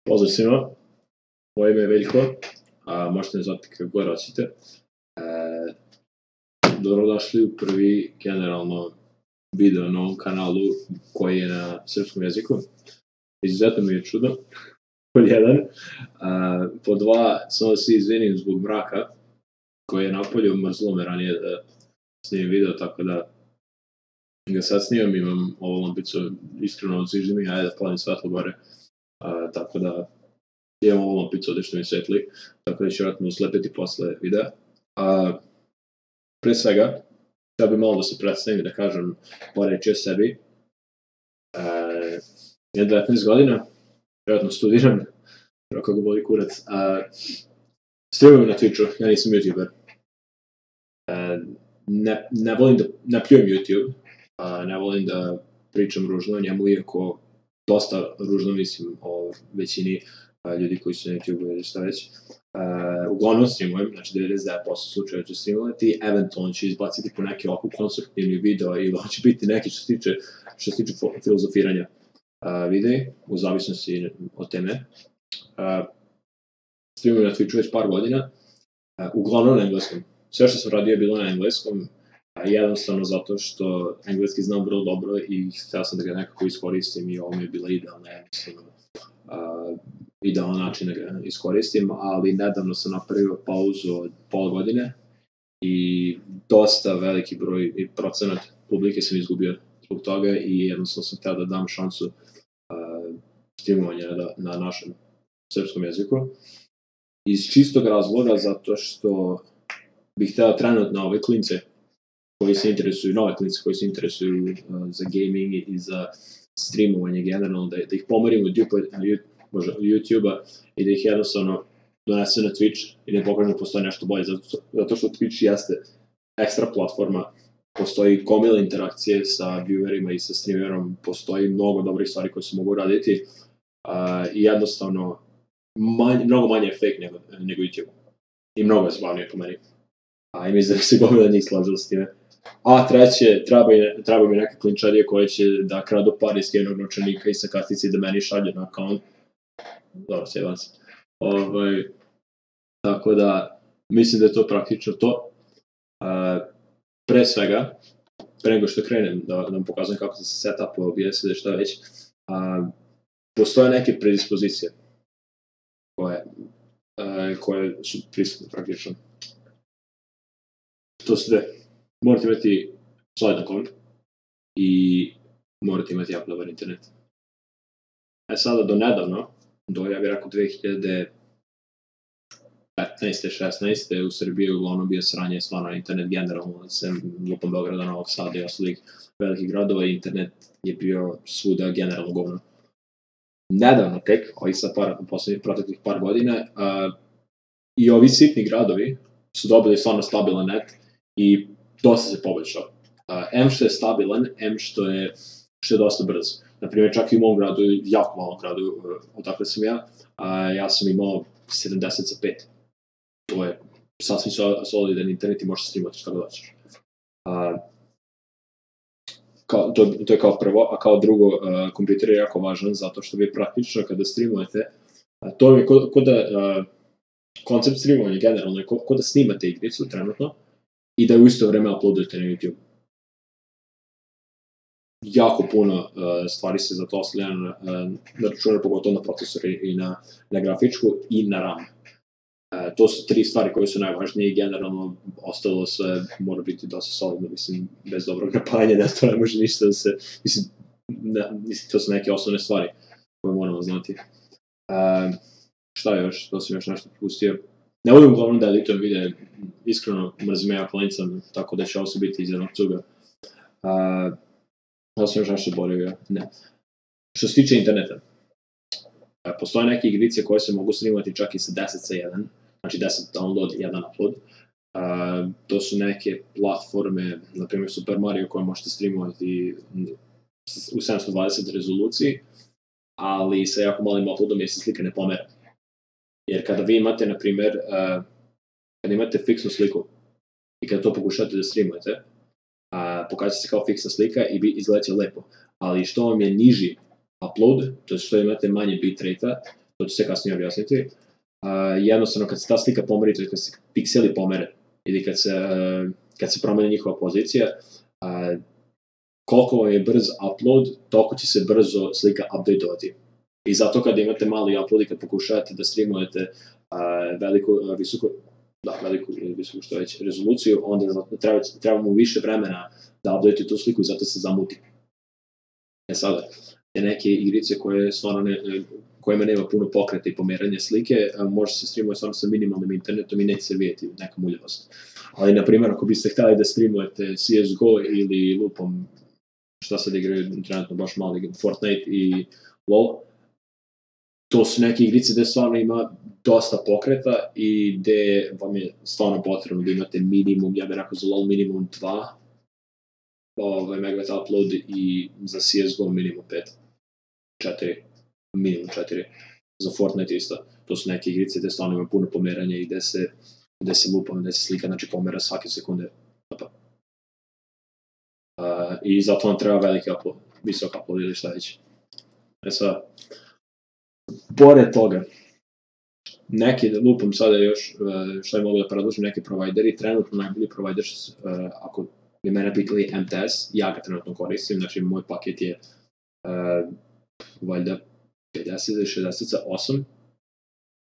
Pozdrav svima, moje ime je Veljko, a možete me zvati kako god hoćete. Dobrodošli u prvi generalno video na ovom kanalu koji je na srpskom jeziku. Izuzetno mi je čudno, pod jedan. Pod dva, samo se izvinim zbog mraka koji je napolju, mrzlo me ranije da snimim video, tako da ga sad snimam, imam ovu lampicu, iskreno odziždi mi, ajde da palim svetlo gore. Tako da imam ovu lampicu ovdje što mi svetli, tako da ću vratno uslepiti posle videa. Pre svega, da bi malo da se predstavim i da kažem par reči o sebi. Imam 19 godina, vjerojatno studiram, kako ga boli kurac. Streamujem na Twitchu, ja nisam YouTuber. Ne volim da, ne pljujem YouTube, ne volim da pričam ružno o njemu, iako dosta ružno mislim o većini ljudi koji su na YouTube ili šta već. Uglavnom streamujem, znači 99% slučaja ću streamovati, eventualno ću izbaciti po neki ovako konstruktivni video ili on će biti neki što se tiče filozofiranja videi, u zavisnosti od teme. Streamujem na Twitchu već par godina, uglavnom na engleskom. Sve što sam radio je bilo na engleskom, jednostavno zato što engleski znam vrlo dobro i htio sam da ga nekako iskoristim i ovo mi je bila idealna, jednostavno idealan način da ga iskoristim, ali nedavno sam napravio pauzu od pola godine i dosta veliki broj i procenat publike sam izgubio zbog toga i jednostavno sam htio da dam šansu streamovanja na našem srpskom jeziku. Iz čistog razloga zato što bih htio trenutno ove klince koji se interesuju, nove klince koji se interesuju za gaming i za streamovanje generalno, da ih pomerim od YouTube-a i da ih jednostavno donese na Twitch i da pokažem da postoji nešto bolje, zato što Twitch jeste ekstra platforma, postoji gomila interakcije sa viewerima i sa streamerom, postoji mnogo dobrih stvari koje se mogu raditi i jednostavno mnogo manje je fake nego YouTube i mnogo je zabavnije po meni. I mislim da se gomila njih slažila s time. A treće, treba mi neke klinčarije koje će da kradu par iz jednog novčanika i sa kartice i da meni šalje na akaunt. Dobro, sjeban se. Tako da, mislim da je to praktično to. Pre svega, pre nego što krenem da vam pokazujem kako se setupuje OBS ili šta već, postoje neke predispozicije koje su prisutne praktično. To su dve. Morate imati solidan komp i morate imati jako dobar internet. Sada do nedavno, ja bih rekao 2015. 16. u Srbiji je uglavnom bio sranje stvarno internet generalno, sem lupom Beograda, Novog Sada i ostalih velikih gradova, internet je bio svuda generalno govno. Nedavno tek, ovih sad poslednjih proteklih par godina, i ovi sitni gradovi su dobili stvarno stabilan net i dosta se poboljšao. M što je stabilan, M što je dosta brz. Naprimjer, čak i u mom gradu, jako malom gradu, odakle sam ja sam imao 70 za 5. To je sasvim solidan internet i možeš streamati šta god hoćeš. To je kao prvo, a kao drugo, kompjuter je jako važan zato što vi praktično kada streamujete, to je kod da koncept streamovanja generalno je kod da snimate igricu trenutno i da u isto vreme uploadujete na YouTube. Jako puno stvari se za to oslanja na računar, pogotovo na procesor i na grafičku i na RAM. To su tri stvari koje su najvažnije i generalno ostalo sve mora biti dosta solidno, mislim, bez dobrog napajanja, to ne može ništa da se, mislim, to su neke osnovne stvari koje moramo znati. Šta je još, to sam još nešto propustio. Ne volim uglavnom da editujem videe, iskreno mrzim ja klincam, tako da će ovo se biti iz jednog cuga. Da sam još nešto borio, ne. Što se tiče interneta, postoje neke igrice koje se mogu streamati čak i sa 10 sa 1, znači 10 download i 1 upload. To su neke platforme, na primjer Super Mario koje možete streamovati u 720 rezoluciji, ali sa jako malim uploadom jer se slika ne pomera. Jer kada vi imate, na primjer, kada imate fiksnu sliku i kada to pokušate da streamujete, pokaže se kao fiksna slika i izgleda će lepo. Ali što vam je niži upload, to je što imate manje bitrate-a, to ću se kasnije objasniti. Jednostavno, kad se ta slika pomeri, to je kad se pikseli pomere, ili kad se promeni njihova pozicija, koliko vam je brz upload, toliko će se brzo slika updateovati. I zato kad imate mali upload i kad pokušavate da streamujete visoku što već rezoluciju, onda treba mu više vremena da updatuje tu sliku i zato se zamuti. Sada, neke igrice kojima nema puno pokreta i pomeranja slike, može se streamuje samo sa minimalnim internetom i neće se vidjeti neka muljavost. Ali, na primjer, ako biste htjeli da streamujete CSGO ili lupom, šta sad igraju trenutno baš mali, Fortnite i LoL, to su neke igrice gde stvarno ima dosta pokreta i gde vam je stvarno potrebno da imate minimum, ja bih rekao za LoL minimum 2 megabajt upload i za CSGO minimum 4, minimum 4, za Fortnite isto. To su neke igrice gde stvarno ima puno pomeranja i gde se lupam, gde se slika, znači pomera svake sekunde. I zato vam treba veliki upload, visok upload ili šta već. Sad, pored toga, neki, lupam sada još, što je mogu da predložim, neki provajderi, trenutno najbolji provajder, ako bi mene pitali MTS, ja ga trenutno koristim, znači moj paket je valjda 50-60,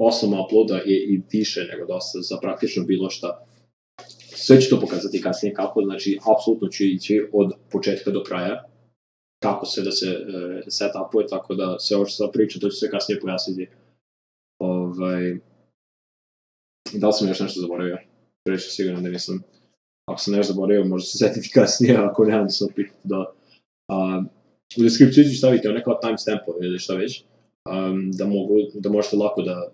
8 uploada je i više nego dosta za praktično bilo šta. Sve ću to pokazati kasnije kako, znači apsolutno ću ići od početka do kraja, kako se da se set-upuje, tako da sve ovo što sam pričao, to ću sve kasnije pojasniti. Da li sam još nešto zaboravio? Reći sigurno da nisam. Ako sam nešto zaboravio, možda se setiti kasnije, ako ne, onda sam pitati da... U deskripciju ću staviti one kao timestampove ili šta već, da možete lako da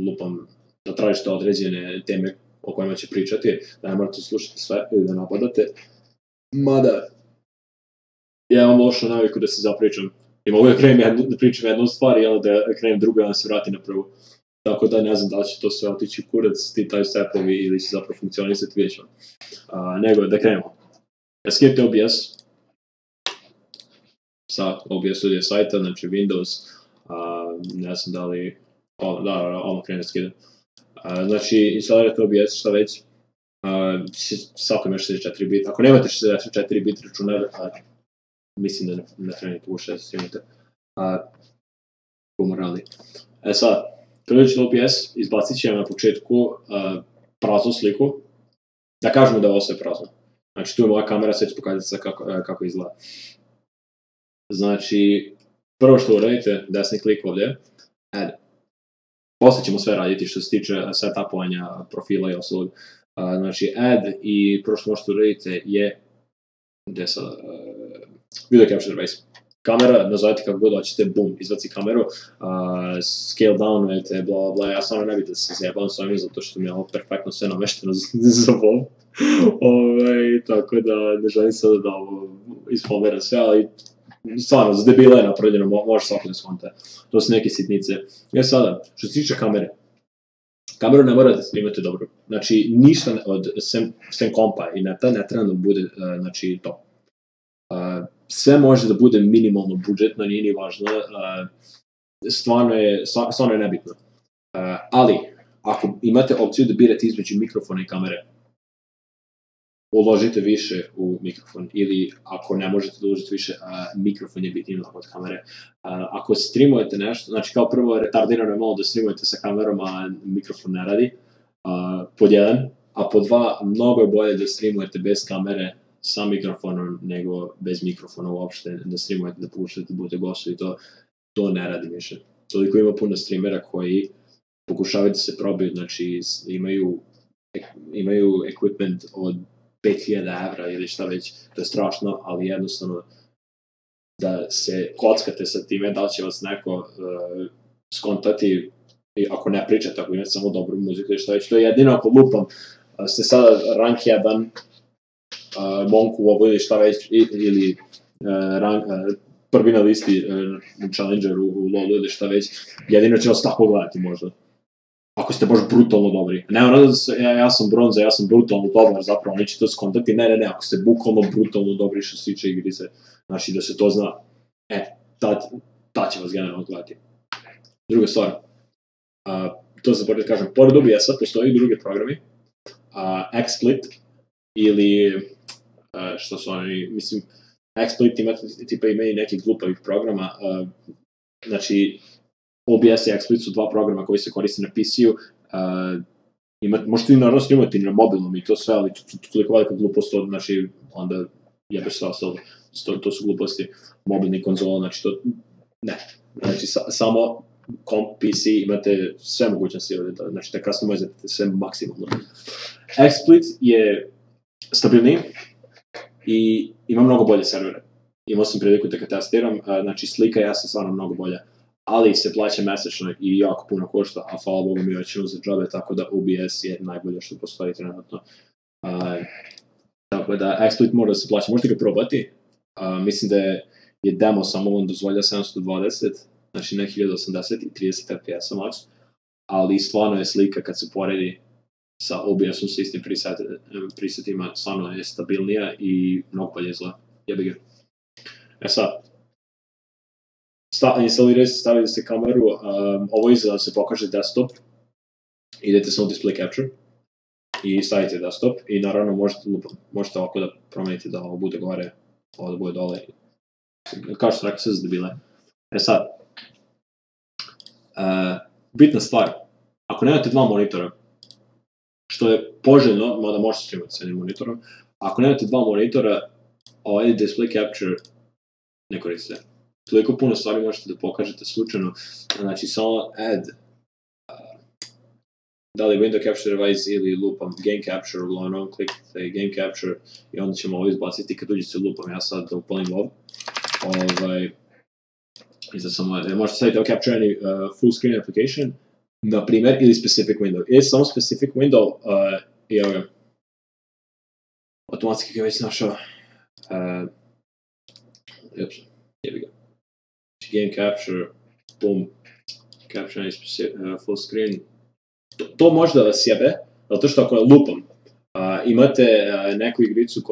lupam, da tražite određene teme o kojima će pričati, da ne morate slušati sve ili da napadate. Mada, ja imam lošu naviku da se zapričam. I mogu da pričam jednu stvar i da krenem drugu i onda se vrati na prvu. Tako da ne znam da li će to sve otići u kurac, ti timestampovi ili će zapravo funkcionisati, vidjet ćemo. Nego da krenemo. Escape OBS. Sa OBS Studio sajta, znači Windows, ne znam da li... Ovo krene skida. Znači, instalirate OBS, šta već. Svako ima 64 bit. Ako nemate 64 bit računar, mislim da ne trebate pokušati da streamite. Pomorali. Sad, kad uđete OBS, izbacit će na početku praznu sliku. Da kažemo da je ovo sve prazno. Znači, tu je moja kamera, sad ću pokazati sad kako izgleda. Znači, prvo što uradite, desni klik ovdje, add. Posle ćemo sve raditi što se tiče setupovanja profila i ostalog. Znači, add i prvo što možete uraditi je video capture device. Kamera, nazovete kako god hoćete, boom, izbaci kameru, scale downujete, bla bla, ja samo ne bih da se zjebam s ovim zato što mi je ovo perfektno sve namešteno za ovo. Tako da ne želim sada da ovo ispomeram sve, ali stvarno, za debila je napravljeno, može svako da skonta. To su neke sitnice. Sada, što se tiče kamere, kameru ne morate da imate dobro. Znači, ništa sem kompa i neta ne treba da bude, znači, to. Sve može da bude minimalno budžetno, nije ni važno, stvarno je nebitno. Ali, ako imate opciju da birate između mikrofona i kamere, uložite više u mikrofon, ili ako ne možete da uložite više, mikrofon je bitniji od kamere. Ako streamujete nešto, znači kao prvo retardirano je malo da streamujete sa kamerom, a mikrofon ne radi, pod 1, a pod 2, mnogo je bolje da streamujete bez kamere sa mikrofonom nego bez mikrofona uopšte, da streamujete, da pokušate da budete gostovi, to ne radi više. Toliko ima puno streamera koji pokušavaju da se probaju, znači imaju equipment od 5000 evra ili šta već, to je strašno, ali jednostavno da se kockate sa time, da li će vas neko skontati, ako ne pričate, ako imate samo dobru muziku ili šta već, to je jedino ako lupam, ste sada rank 1, Monku ovo ili šta već, ili prvi na listi Challenger u LoL ili šta već, jedino će vas tako gledati možda. Ako ste baš brutalno dobri. Ne ono da ja sam bronza, ja sam brutalno dobar, zapravo neće to skontati, ne, ako ste bukvalno brutalno dobri što se tiče igrice, znači da se to zna, ta će vas generalno gledati. Druga stvar, to se početi kažem, pored OBS-a postoji drugi programi, XSplit ili što su oni, mislim, XSplit ima i nekih glupavih programa, znači OBS i XSplit su dva programa koji se koriste na PC-u, možete i naravno snimati na mobilnom i to sve, ali toliko velika glupost, znači onda jebeš sve ostalo, to su gluposti mobilnih konzola, znači to, ne, znači samo PC imate sve mogućnosti, znači da customizujete sve maksimalno. XSplit je stabilniji i ima mnogo bolje servere. Imao sam priliku da ga testiram, znači slika je stvarno mnogo bolja, ali se plaća mesečno i jako puno košta, a hvala Bogu mi većinu za džabe, tako da OBS je najbolje što postoji trenutno. Tako da XSplit mora da se plaća, možete ga probati, mislim da je demo samo on dozvolja 720, znači ne 1080 i 30 fps max, ali stvarno je slika kad se poredi sa OBS-om sa istim presetima, stvarno je stabilnija i mnogo bolje izgleda. Jebi ga. Sad, stavili ste kameru, ovo izgleda da se pokaže desktop, idete samo display capture i stavite desktop i naravno možete ovako da promenite da ovo bude gore, ovo da bude dole, kao što sam rekao sve za debile. Sad, bitna stvar, ako nemate dva monitora, što je poželjno, mada možete streamati sa jednim monitorom, ako nemate dva monitora, ovaj display capture ne koristite. Toliko puno stvari možete da pokažete slučajno, znači samo add, da li window capture device ili loopam game capture, uglavnom kliknite game capture i onda ćemo ovo izbaciti kad uđete loopam, ja sad da upalim ovo. Možete staviti capture any full screen application, na primjer, ili specific window. Ili samo specific window, i ovoga, automatski ga već našao, jebi ga. Game capture, boom, capture any full screen. To može da vas jebe, zato što ako je loopom, imate neku igricu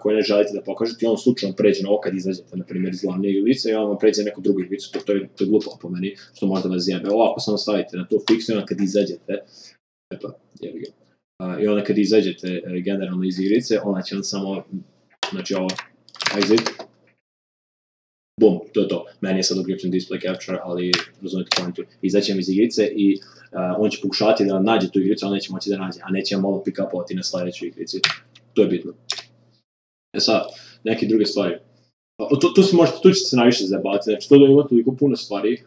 koju ne želite da pokažete i on slučajno pređe na ovo kad izađete, na primjer, iz glavne igrice i on vam pređe neku drugu igricu, to je glupo po meni, što možda vas jebe. Ovako samo stavite na to fiksno i onda kad izađete, jebi ga, i onda kad izađete generalno iz igrice, ona će vam samo, znači ovo, exit, bum, to je to. Meni je sad uključen display capture, ali razumete pointu. Izaće vam iz igrice i on će pokušavati da nađe tu igricu, ali neće moći da nađe, a neće vam ovo pick-upovati na sljedećoj igrici. To je bitno. Sad, neke druge stvari. Tu ćete se najviše zajebati, znači to da ima toliko puno stvari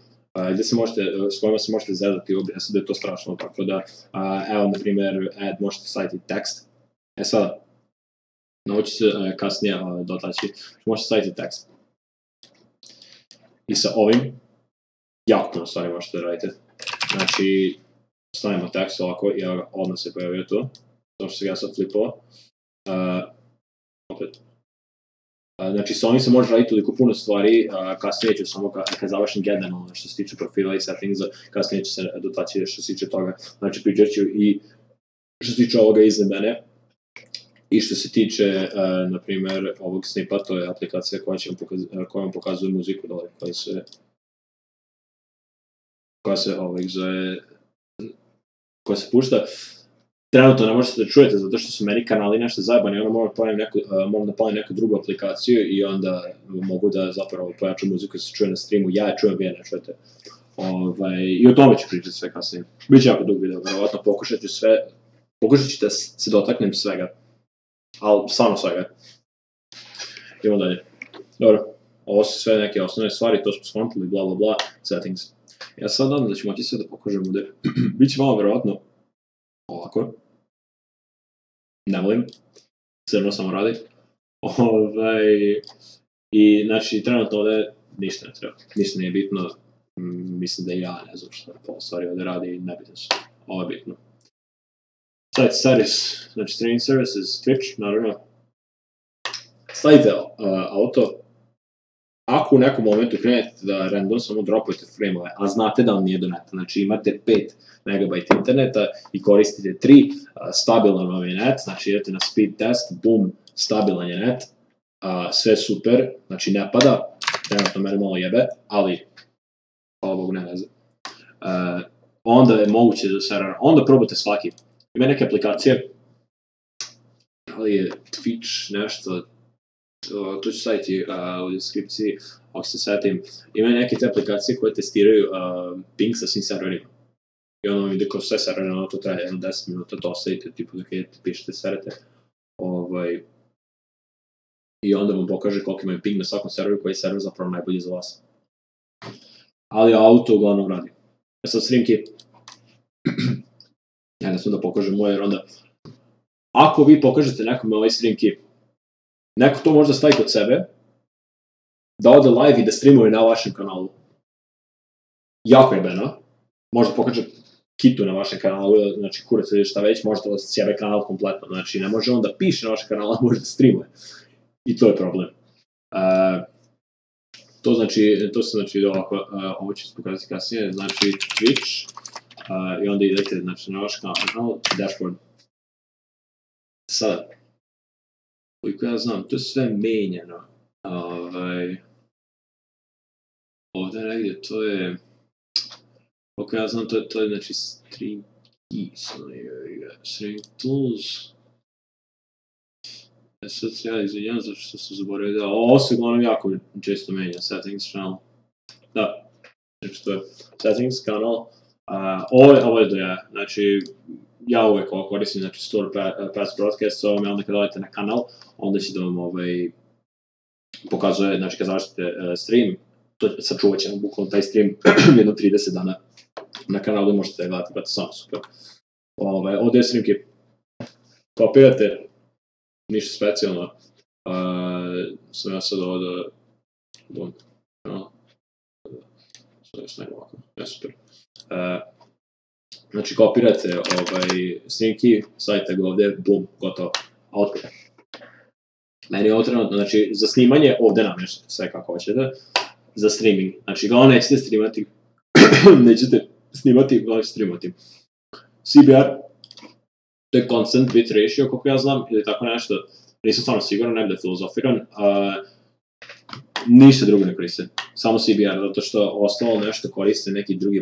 s kojima se možete zezati u OBS-u, da je to strašno, tako da, evo, na primjer, možete staviti tekst. Sad, nauči se kasnije dotaći, možete staviti tekst. I sa ovim, jako puno stvari možete da radite. Znači, stavimo tekst ovako i odmah se pojavio to. To što se ja sad flipovao. Opet. Znači, sa ovim se može raditi toliko puno stvari, kasnije ću samo kad završim generalno što se tiče profila i settingsa, kasnije ću se dotaći što se tiče toga. Znači, pričat ću i što se tiče ovoga iza mene. I što se tiče, na primjer, ovog snipa, to je aplikacija koja vam pokazuje muziku dole, koja se pušta. Trenutno ne možete da čujete, zato što su meni kanali nešto zajebani, onda moram da palim neku drugu aplikaciju i onda mogu da zapravo pojačam muziku da se čuje na streamu, ja je čujem, vi je ne čujete. I o tome ću pričati sve kasnije. Biće jako dug video, verovatno pokušat ću da se dotaknem svega. Ali samo svega. Idemo dalje. Dobro, ovo su sve neke osnovne stvari, to smo skontili, bla bla bla, settings. Ja sad nadam da ću moći sve da pokažem ovdje. Biće malo verovatno ovako. Ne volim. Crno samo radi. I znači trenutno ovdje ništa ne treba. Ništa nije bitno. Mislim da ja ne znam što pola stvari ovdje radi i nebitno su. Ovo je bitno. Stavite service, znači streaming services, Twitch, naravno. Stavite auto. Ako u nekom momentu krenete da random samo dropujete frame-ove, a znate da vam nije do neta, znači imate 5 MB interneta i koristite 3, stabilan vam je net, znači idete na speed test, boom, stabilan je net, sve super, znači ne pada, trenutno mene malo jebe, ali hvala Bogu ne veze. onda je moguće da se error. Onda probate svaki. Ima neke aplikacije, ali je Twitch nešto, to ću staviti u deskripciji, ako se setim. Ima neke te aplikacije koje testiraju ping sa svim serverima. I ono vam ide kao sve servere, ono to traje jedno 10 minuta, to ostavite, tipu dok idete, pišete, serete. I onda vam pokaže koliko imaju ping na svakom serveru, koji je server zapravo najbolji za vas. Ali auto uglavnom radi. Sad streamkey. Ja ne sam da pokažem moje, jer onda... Ako vi pokažete nekome ovaj streamkey, neko to možda stavi kod sebe, da ode live i da streamuje na vašem kanalu. Jako je beno. Možda pokaže kitu na vašem kanalu, znači kurac ili šta već, možda da sjebe kanal kompletno. Znači ne može on da piše na vašem kanalu, može da streamuje. I to je problem. To se znači ovako, ovo ću pokazati kasnije, znači Twitch, i onda idete znači, na vaš kanal, dashboard. Sada, koliko ja znam, to je sve menjeno. Ovdje negdje, to je, koliko ja znam, to je znači stream tools. Sad ja izvinjam zato što sam zaboravio da ovo se uglavnom jako često menja, settings channel. Da, znači to je settings kanal. Ovo je do ja, znači ja uvek ovo koristim, znači store past broadcast, so onda kad odete na kanal, onda će da vam pokazuje, znači kad završite stream, sačuvat će vam bukvalno taj stream jedno 30 dana na kanalu, možete gledati, pa to samo super. Ovdje je streamki, kopirate, ništa specijalno, sam ja sad ovo da snimam ovako, je super. Znači kopirate streamkey, stavite ga ovdje, bum, gotovo, output. Meni je ovo trenutno, znači za snimanje ovdje namješate sve kako hoćete, za streaming, znači ga nećete streamati, nećete snimati, ga nećete streamati. CBR, to je constant bit ratio, kako ja znam, ili tako nešto, nisam stvarno siguran, ne bi da filozofiran, ništa drugo ne koriste, samo CBR, zato što ostalo nešto koriste neki drugi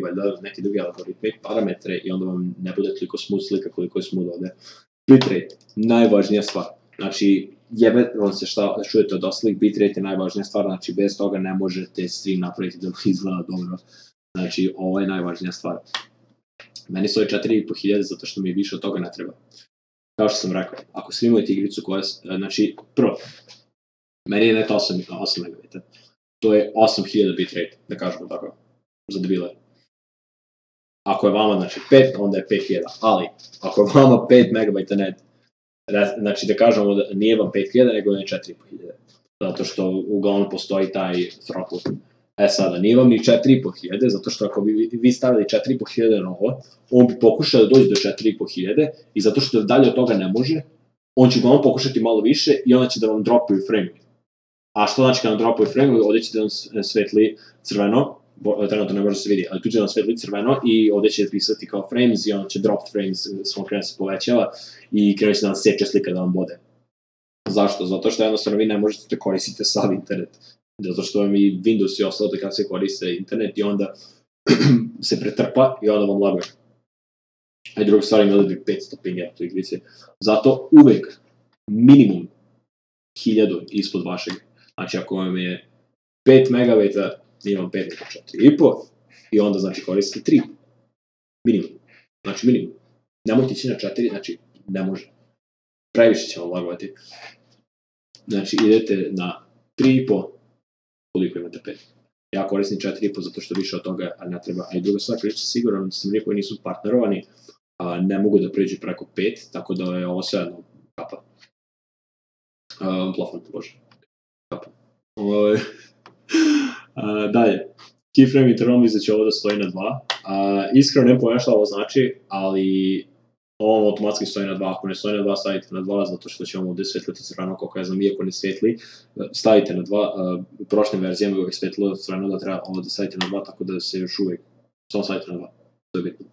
algoritme i parametre i onda vam ne bude toliko smooth slika koliko je smooth ovdje. Bitrate, najvažnija stvar, znači jebe vam se šta čujete od ostalih, bitrate je najvažnija stvar, znači bez toga ne možete stream napraviti da izgleda dobro, znači ovo je najvažnija stvar. Meni stoji 4500 zato što mi više od toga ne treba. Kao što sam rekao, ako streamujete igricu koja, znači, prvo, meni je net 8 MB, to je 8000 bitrate, da kažemo tako, za debile. Ako je vama, znači, 5, onda je 5000, ali, ako je vama 5 MB net, znači da kažemo da nije vam 5000, nego je 4500, zato što uglavnom postoji taj throughput. Sada, nije vam ni 4500, zato što ako bi vi stavili 4500 na ovo, on bi pokušao da dođe do 4500 i zato što dalje od toga ne može, on će uglavnom pokušati malo više i onda će da vam dropuju frame. A što znači kad vam dropuju frame, ovdje će da vam svetli crveno, trenutno ne može se vidi, ali tu će da vam svetli crveno i ovdje će pisati kao frames i onda će drop frames, samo krene se povećava i krene će da vam seče slika da vam bode. Zašto? Zato što jednostavno vi ne možete da koristite sav internet. Zato što vam i Windows i ostalo da kada se koriste internet i onda se pretrpa i onda vam laguje. A i druga stvar imali bi 500 pinga u igrici. Zato uvek minimum 1000 ispod vašeg. Znači ako vam je 5 MB, imam 5 nego 4,5 i onda znači koristite 3. Minimum. Znači minimum. Nemojte ići na 4, znači ne može. Previše će vam lagovati. Znači idete na 3,5, koliko imate 5. Ja koristim 4,5 zato što više od toga ne treba. A i druga stvar, priča sigurno da sam koji nisu partnerovani, ne mogu da priđu preko 5, tako da je ovo sve jedno kapa. Plafon, bože. Kapa. Dalje. Keyframe internal mislim da će ovo da stoji na 2. Iskreno ne pojma šta ovo znači, ali ovo automatski stoji na 2, ako ne stoji na 2, stavite na 2, zato što će vam ovdje svetliti crveno, koliko ja znam, iako ne svetli, stavite na 2, u prošlim verzijama je uvijek svetlilo crveno da treba ovo da stavite na 2, tako da se još uvijek, samo stavite na 2, to je bitno.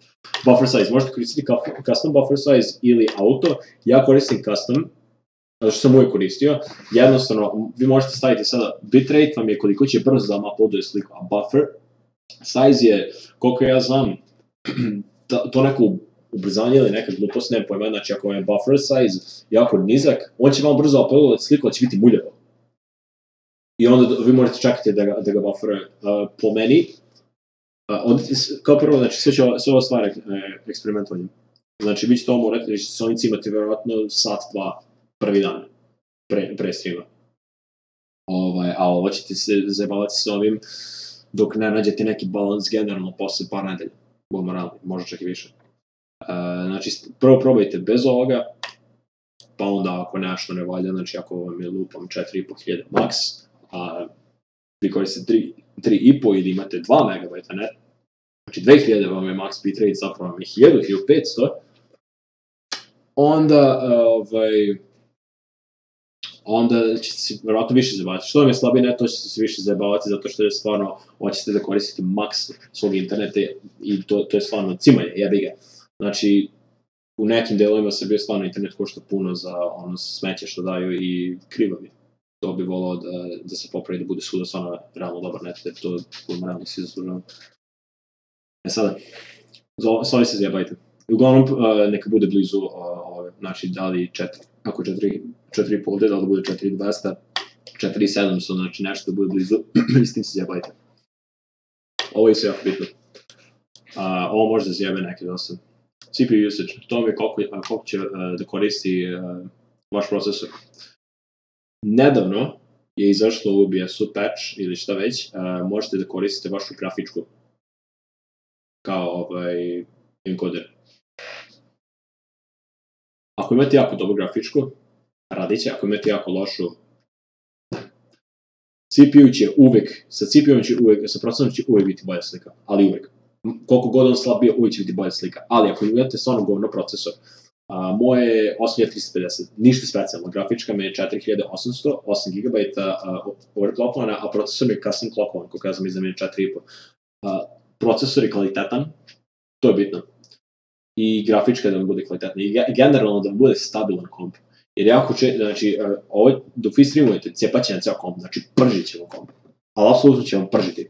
Buffer size, možete koristiti custom buffer size ili auto, ja koristim custom, zato što sam uvijek koristio, jednostavno, vi možete staviti sada, bitrate vam je koliko će brzo da vam uploaduje sliku, a buffer size je, koliko ja znam, to neko ubrzanje ili neka glupost, nema pojma, znači ako je buffer size jako nizak, on će malo brzo uploadovati sliku, ali će biti muljavo. I onda vi morate čekati da ga buffere. Po meni, kao prvo, znači sve ova stvar eksperimentovanje. Znači, vi ćete ovo morati, vi ćete Sonici imati vjerojatno sat, dva, prvi dan pre streama. A ovo ćete se zajebavati s ovim dok ne nađete neki balans generalno posle par nedelja. Budemo realni, možda čak i više. Znači, prvo probajte bez ovoga, pa onda ako nešto ne valja, znači ako vam je lupom 4.500 max, a vi koristite 3.5 ili imate 2 MB net, znači 2000 vam je max bitrate, zapravo vam je 1500, onda ćete se vjerojatno više zajebavati. Što vam je slabiji net, to ćete se više zajebavati, zato što je stvarno, hoćete da koristite max svog interneta i to je stvarno cimanje, jebi ga. Znači, u nekim delovima Srbije stvarno internet košta puno za ono smeće što daju i krivo mi. To bi volao da se popravi, da bude svuda stvarno realno dobar net, jer to budemo realno svi zaslužavamo. Sada, s ovim se zajebajte. Uglavnom, neka bude blizu ove, znači da li 4, ako 4.5, da li bude 4.200, 4.700, znači nešto da bude blizu, i s tim se zajebajte. Ovo je sve jako bitno. Ovo može da zjebe neke dosta. CPU usage, to mi je koliko će da koristi vaš procesor. Nedavno je izašlo u OBS-u patch ili šta već, možete da koristite vašu grafičku kao encoder. Ako imate jako dobru grafičku, radit će, ako imate jako lošu, CPU će uvek, sa CPU-om će uvek, sa procesorom će uvek biti bolja slika, ali uvek. Koliko god on slab bio, uvijek će biti bolja slika. Ali ako imate stvarno govno procesor, moje je 8350, ništa specijalno, grafička me je 4800, 8 GB overclockovana, a procesor mi je custom clockovan, kako ja znam iza mi je 4.5. Procesor je kvalitetan, to je bitno. I grafička da vam bude kvalitetna, i generalno da vam bude stabilan komp. Jer jako znači, dok vi streamujete, cepat će vam ceo komp, znači pržit će vam komp. Ali apsolutno će vam pržiti.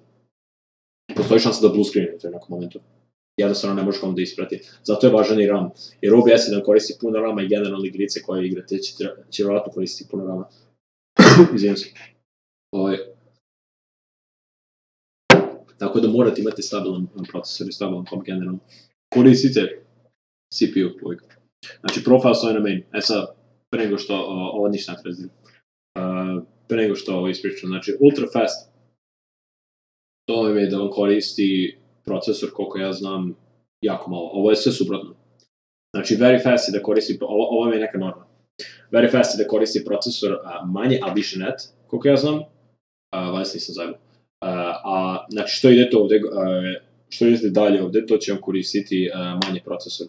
Postoji šansa da blue screenujete u nekom momentu. Jednostavno ne može komp da isprati. Zato je važan i RAM. Jer OBS jedan koristi puno RAM-a i generalno igrice koje igrate će vjerojatno koristiti puno RAM-a. Izvijem se. Tako da morate imati stabilan procesor i stabilan komp generalno. Koristite CPU uvijek. Znači profile stoji na main. Sad, pre nego što ovo ništa ne treba. Pre nego što ovo ispričam. Znači ultra fast. To je da vam koristi procesor, koliko ja znam, jako malo. Ovo je sve suprotno. Znači, very fast je da koristi, ovo je neka norma. Very fast je da koristi procesor manje, a više net, koliko ja znam. Vas nisam zajebao. Znači, što idete ovde, što idete dalje ovde, to će vam koristiti manje procesor.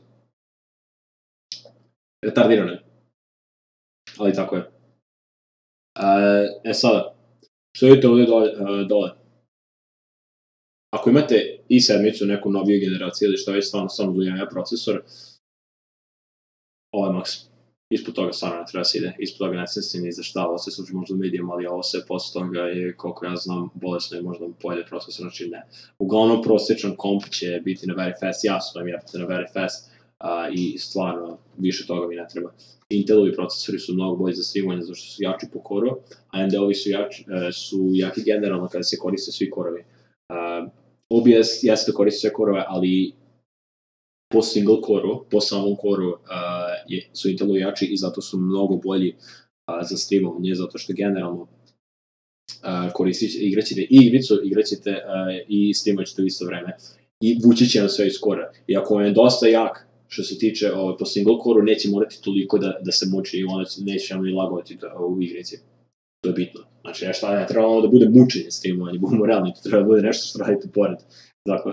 Retardirano je. Ali tako je. Sada, što idete ovde dole. Ako imate i7-icu, neku noviju generaciju ili što već stvarno doljanja procesor, ovo je max. Ispod toga stvarno ne treba se ide, ispod toga ne se ni za šta, ovo se služi možda medium, ali ovo se posle toga je, koliko ja znam, bolesno i možda pojede procesor, znači ne. Uglavnom, prosječan komp će biti na very fast, jasno im jepate na very fast i stvarno više toga mi ne treba. Intelovi procesori su mnogo bolji za streamanje zato što su jači po koru, a AMD-ovi su jaki generalno kada se koriste svi korovi. OBS jeste da koristi sve korove, ali po single coru, po samom coru su Intelovi jači i zato su mnogo bolji za streamovanje, zato što generalno igraćete i igricu, igraćete i streamaćete u isto vreme i vući će vam sve iz kora. I ako vam je dosta jak što se tiče po single coru, neće morati toliko da se muči i onda neće vam ni lagovati u igrici. To je bitno. Znači, ne treba ono da bude mučenje streamovanje, budemo realni, to treba da bude nešto što radite pored. Dakle,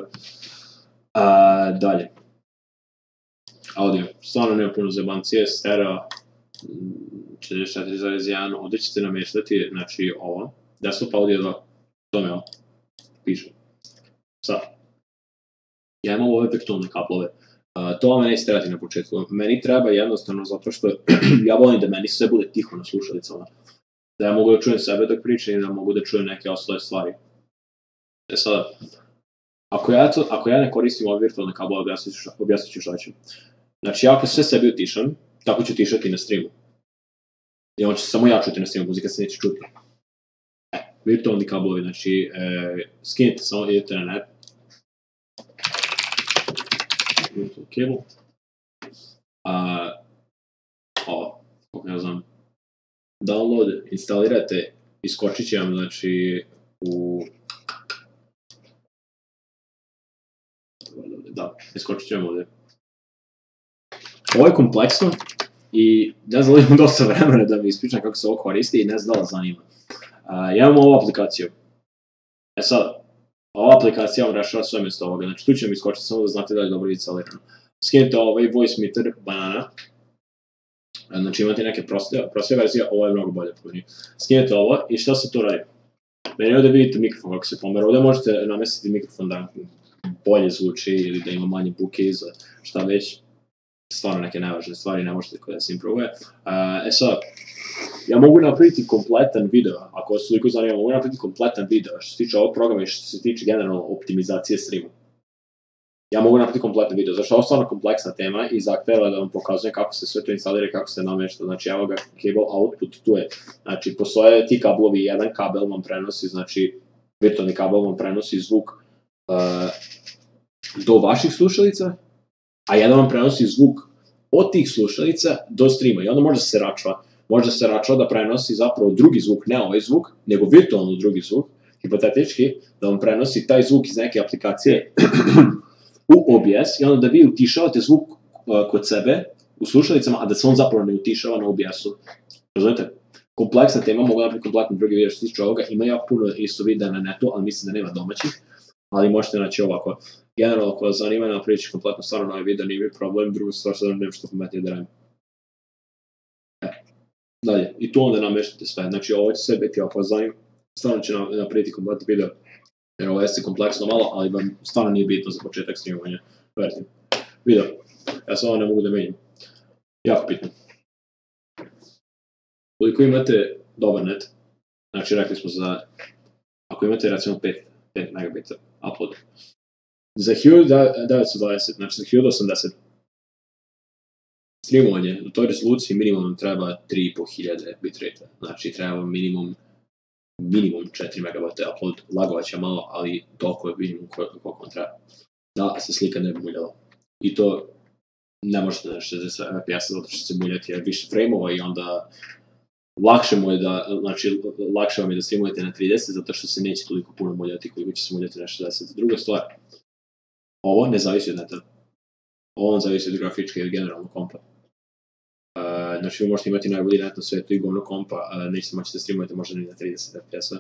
dalje. Audio. Stvarno nema puno zajebancije, stereo 44.1, ovdje ćete namještati, znači ovo, desktop audio 2, to mi je ovo, piše. Sad, ja imam ove vektorne kablove, to vam neće trebati na početku, meni treba jednostavno zato što ja volim da meni sve bude tiho na slušalicama. Da ja mogu da čujem sebe dok pričam i da mogu da čujem neke ostale stvari. Sada, Ako ja ne koristim ove virtualne kablove, objasnit ću šta ću. Znači, ja ako sve sebi utišam, tako ću tišati na streamu. I on će samo ja čuti na streamu, muzika se neće čuti. Virtualni kablovi, znači, skinite samo, idete na net. Virtual cable. Ovo, kako ne znam. Download, instalirate, iskočit će vam, znači, Da, iskočit ćemo ovdje. Ovo je kompleksno i ne znam da imam dosta vremena da mi ispričam kako se ovo koristi i ne znam da li zanima. Ja imam ovu aplikaciju. Sad, ova aplikacija vam rešava sve mjesto ovoga, znači tu će mi iskočiti samo da znate da je dobro instalirano. Skinite ovaj voice meter banana. Znači imate neke proste verzije, ovo je mnogo bolje po njih. Skinite ovo i šta se tu radi? Meni je ovdje vidite mikrofon kako se pomera, ovdje možete namestiti mikrofon da bolje zvuči ili da ima manje buke iza, šta već, stvarno neke najvažne stvari, ne možete da se improvuje. Sad, ja mogu napraviti kompletan video, ako vas toliko zanima, mogu napraviti kompletan video što se tiče ovog programa i što se tiče generalno optimizacije streama. Ja mogu napraviti kompletan video, zašto je ovo stvarno kompleksna tema i zahteva da vam pokazujem kako se sve to instalira i kako se namešta. Znači, evo ga, cable output, tu je. Znači, postoje ti kablovi, jedan kabel vam prenosi, znači, virtualni kabel vam prenosi zvuk do vaših slušalica, a jedan vam prenosi zvuk od tih slušalica do streama i onda može da se račva da prenosi zapravo drugi zvuk, ne ovaj zvuk, nego virtualno drugi zvuk, hipotetički, da vam prenosi taj zvuk iz neke aplikacije u OBS i onda da vi utišavate zvuk kod sebe u slušalicama, a da se on zapravo ne utišava na OBS-u. Razumete? Kompleksna tema, mogu napraviti kompletno drugi video što se tiče ovoga, ima jako puno isto videa na netu, ali mislim da nema domaćih, ali možete naći ovako. Generalno, ako vas zanima, napravit ću kompletno stvarno novi video, nije mi problem, druga stvar sad nema što pametnije da radim. Dalje, i tu onda nameštate sve, znači ovo će sve biti ako vas zanima, stvarno ću napraviti kompletno video, jer ovo jeste kompleksno malo, ali vam stvarno nije bitno za početak streamovanja, verite. Video, ja sad ovo ne mogu da menjam, jako bitno. Koliko imate dobar net, znači rekli smo ako imate recimo 5 megabita upload, za 1920, znači za 1080 streamovanje u toj rezoluciji minimum treba 3500 bitrate, znači treba minimum 4 megabajta upload, lagovaće malo, ali toliko je minimum koliko vam treba, da se slika ne bi muljala. I to ne možete na 60 fps zato što će se muljati jer više frame-ova i onda lakše vam je da streamujete na 30 zato što se neće toliko puno muljati koliko će se muljati na 60. Druga stvar, ovo ne zavisi od neta. Ovo zavisi od grafičke ili generalno kompa. Znači vi možete imati najbolji net na svetu i govno kompa, nećete moći da streamujete možda ni na 30 fps-a.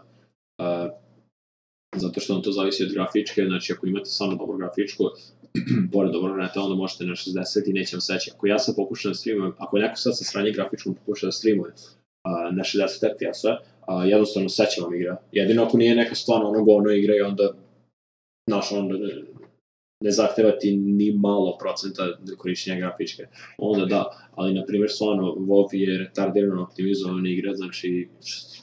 Zato što vam to zavisi od grafičke, znači ako imate samo dobro grafičku, pored dobro neta, onda možete na 60 i neće vam seći. Ako ja sad pokušam da streamujem, ako neko sad sa sranje grafičkom pokuša da streamuje na 60 fps-a, jednostavno seća vam igra. Jedino ako nije neka stvarno ono govno igra i onda ne zahtevati ni malo procenta korišćenja grafičke. Onda da, ali na primjer stvarno WoW je retardirano optimizovana igra, znači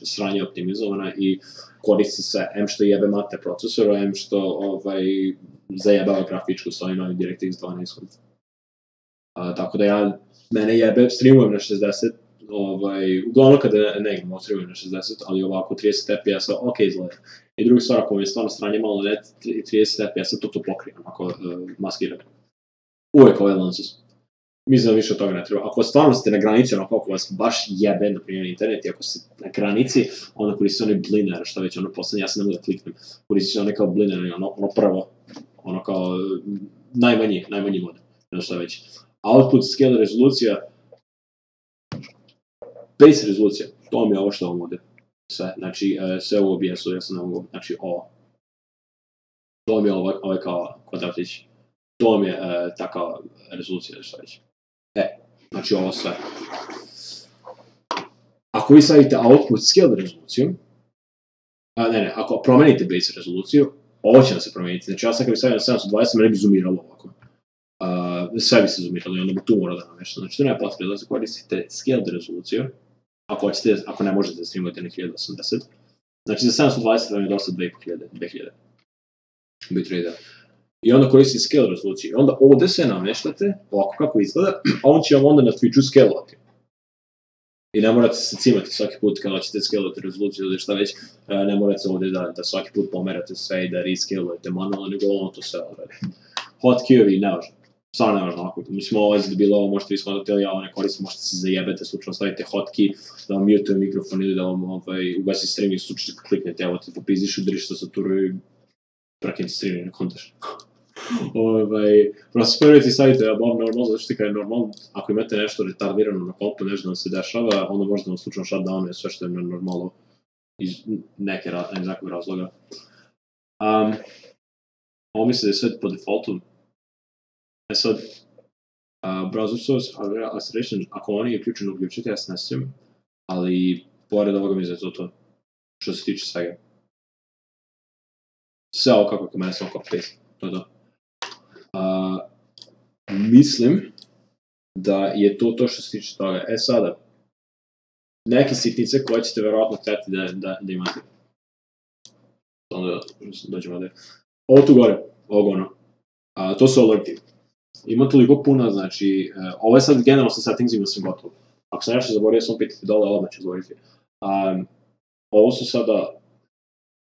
sranje optimizovana i koristi se M što jebe mate procesoru, M što zajebava grafičku s ovim novim DirectX 12. Tako da mene jebe, streamujem na 60, uglavnom kada ne igram, streamujem na 60, ali ovako 30 fps-a ok izgleda. I druga stvar, ako mi je stvarno sranje malo net, 30 fps-a to pokrijem, ako maskiram. Uvijek ovaj lansus. Mislim da više od toga ne treba. Ako stvarno ste na granici, ako vas baš jebe, na primjer, internet, i ako ste na granici, onda koristite onaj bliner, što već poslednje, ja se ne mogu da kliknem. Koristite onaj kao bliner, ono prvo, ono kao najmanji mod, što već. Output, scale, rezolucija, base rezolucija, to mi je ovo što vam ovdje. Sve, znači sve u OBS-u, ja sam ne mogu, znači ovo. To mi je ovaj kao kvadratić. To mi je takva rezolucija, što već. Znači ovo sve. Ako vi stavite output scale rezoluciju, ako promenite base rezoluciju, ovo će da se promeniti. Znači ja sam kad bi stavio na 720, mene bi zoomiralo ovako. Sve bi se zoomiralo i onda bi tu morao da namešta. Znači to nema potrebe da se koristite scale rezoluciju, ako ne možete da streamujete na 1080. Znači za 720 vam je dosta 2000 bitrate. I onda koristi scale rezoluciju. I onda ovde se nameštate, ovako kako izgleda, a on će vam onda na Twitchu scalovati. I ne morate se cimati svaki put kada ćete scalovati rezoluciju ili šta već, ne morate ovde da svaki put pomerate sve i da rescalujete manualno, nego ono to sve odredi. Hotkey-ovi nevažno. Stvarno nevažno, ako mislim ovo je bilo, ovo možete vi skontati, ali ja ovo ne koristim, možete se zajebete, slučajno stavite hotkey, da vam mute mikrofon ili da vam ugasi stream i slučajno kliknete, evo te popizdiš, udriš tastaturu i prekinite stream i ne kontaš. Prosto prvi ti stavite above normal, zato što kada je normal, ako imate nešto retardirano na kompu, nešto da vam se dešava, onda možda vam slučajno shutdownuje sve što je normalno iz nekog razloga. Ovo misle da je sve po defaultu. Sad, browser source acceleration, ako on je uključiti, ja se ne sjećam, ali pored ovoga mi je to što se tiče svega. Sve ovo kako je kod mene samo copy-paste, to je to. Mislim da je to što se tiče toga. Sada, neke sitnice koje ćete verovatno htjeti da imate. Onda dođemo ovdje. Ovo tu gore, to su alerti. Ima toliko puno, znači, ovo je sad generalno sa settingsima sam gotovo. Ako sam nešto zaboravio, sam pitajte dole, odmah ću odgovoriti. Ovo su sada,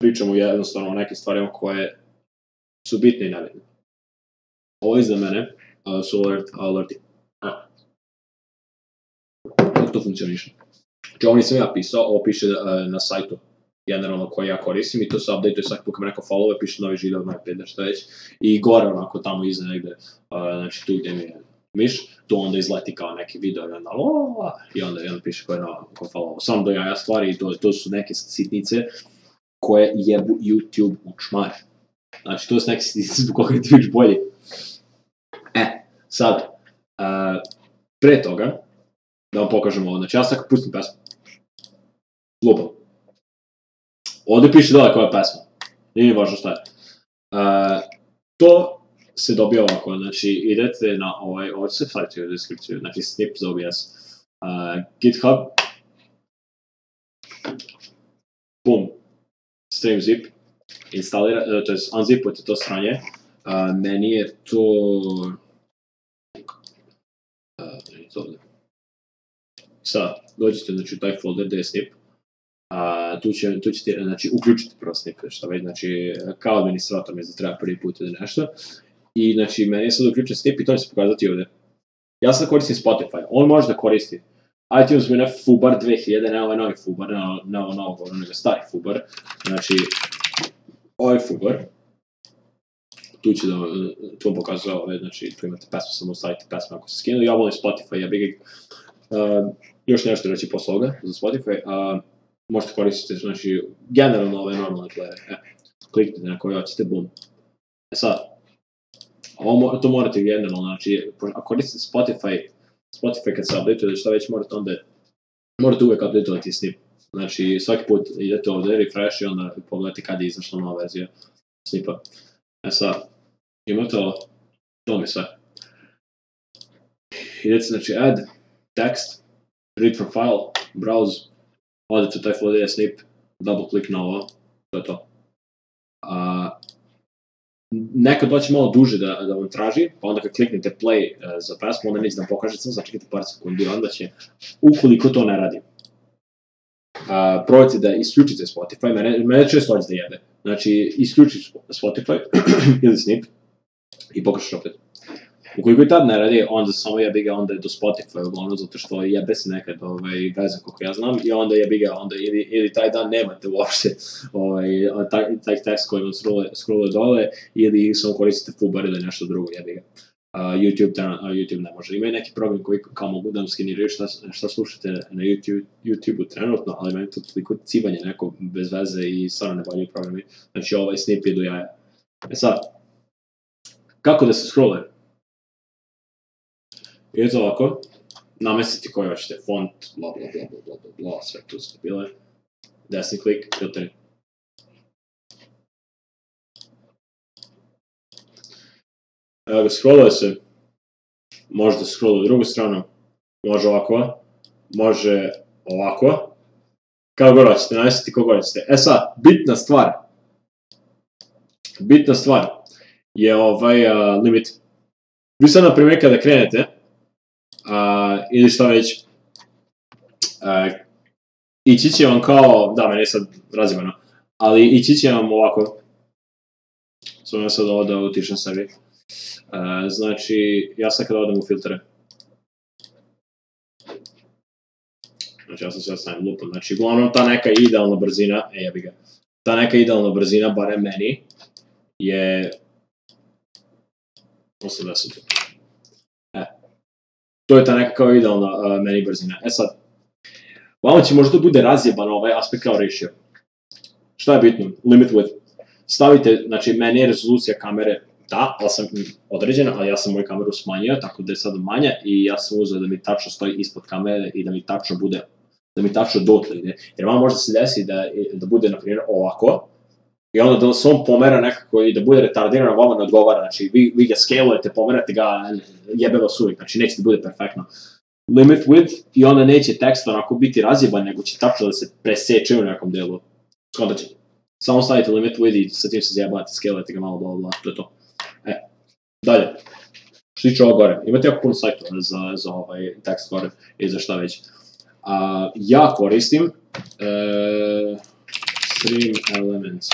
pričamo jednostavno o nekim stvarima koje su bitne i nebitne. Ovo iza mene su alerti. Kako to funkcioniše? Znači, ovo nisam ja pisao, ovo piše na sajtu, generalno koji ja koristim i to se update-uje svaki put kad me neko follow-uje, piše novi žilj od MyPager, šta već. I gore onako tamo iza negde, znači tu gde mi je miš, tu onda izleti kao neki video i onda piše ko je follow-ovo. Samo do jaja stvari i to su neke sitnice koje jebu YouTube u čmare. Znači, to su neke sitnice zbog koga je Twitch bolji. Sad, pre toga, da vam pokažem ovo, znači ja sad pustim pesmu, lupam. Ovdje piše dole koja je pesma, nije mi važno šta je. To se dobije ovako, znači idete na ovo ću se staviti u deskripciju, znači snip za OBS, GitHub, boom, stream zip, instalira, to je unzipujete to sranje, meni je to... Sad, dođete znači, u taj folder gde je snip, tu ćete znači, uključiti prvo snip, što već, znači, kao administrator mi je treba prvi put ili nešto, i znači, meni je sad uključen snip i to će se pokazati ovde. Ja sad koristim Spotify, on može da koristi iTunes mi je Fubar 2000, ne ovaj novi Fubar, ne ovo novo, nego stari Fubar, znači, ovaj Fubar, tu će da vam pokazuje ove, znači, tu imate pesmu, samo stavite pesmu ako se skinu, ja volim Spotify, ja bih još nešto reći posle ovoga za Spotify, možete koristiti, znači, generalno ove normalne playere, kliknite na koji hoćete, boom. Sad, to morate generalno, znači, ako koristite Spotify kad se update-uje ili šta već morate uvek update-ovati snip. Znači, svaki put idete ovde, refresh i onda pogledajte kada je izašla nova verzija snipa. Sad, imate ovo, to mi sve. Idete, znači, add, text, read from file, browse, odete u taj folder snip, double click na ovo, to je to. Nekad doći malo duže da vam traži, pa onda kad kliknete play za pesmu, onda neće da vam pokaže, samo začekajte par sekundi, onda će, ukoliko to ne radi, probajte da isključite Spotify, mene često hoće da jebe. Znači, isključite Spotify ili snip i pokažeš opet. Ukoliko i tad ne radi, onda samo jebi ga, onda je do Spotify uglavnom, zato što jebe se nekad veze koliko ja znam, i onda jebi ga, onda ili taj dan nemate uopšte taj tekst koji vam scrolluje dole, ili samo koristite Fubar ili nešto drugo, jebi ga. YouTube ne može. Ima i neki program koji kao mogu da vam skeniraju šta slušate na YouTube-u trenutno, ali meni to toliko cibanje neko bez veze i stvarno ne bolji programi. Znači ovaj snip je do jaja. Sad, kako da se scrolluje? Idete ovako, namestite koji hoćete, font, bla bla bla bla bla bla, sve tu ste bile. Desni klik, filteri. Evo ga, scrolluje se, može da se scrolluje u drugu stranu, može ovako, može ovako, kako god hoćete, namestite kako hoćete. Sad, bitna stvar, je limit. Vi sad, na primjer, kada krenete, ili šta već, ići će vam kao, da, meni je sad razimano, ali ići će vam ovako, samo ja sad ovo da utišem sebi, znači, ja sad kada odem u filtere, znači ja sam sve stavim lupom, znači uglavnom ta neka idealna brzina, jebi ga, ta neka idealna brzina, barem meni, je 80. To je ta neka kao idealna meni brzina. Sad, vama će možda bude razjeban ovaj aspekt kao ratio. Šta je bitno? Limit width. Stavite, znači meni je rezolucija kamere da, ali sam određena, ali ja sam moju kameru smanjio, tako da je sada manja i ja sam uzeo da mi tačno stoji ispod kamere i da mi tačno bude, da mi tačno dotle ide. Jer vam možda se desi da bude, na primjer, ovako, i onda da se on pomera nekako i da bude retardiran, vama ne odgovara, znači vi ga scalujete, pomerate ga, jebe vas uvijek, znači neće da bude perfektno. Limit width i onda neće tekst onako biti razjeban, nego će tačno da se preseče u nekom delu. Skontat će. Samo stavite limit width i sa tim se zjebate, scalujete ga malo, bla bla, to je to. Dalje. Što tiče ovo gore, imate jako puno sajtova za ovaj tekst gore i za šta već. Ja koristim Stream Elements.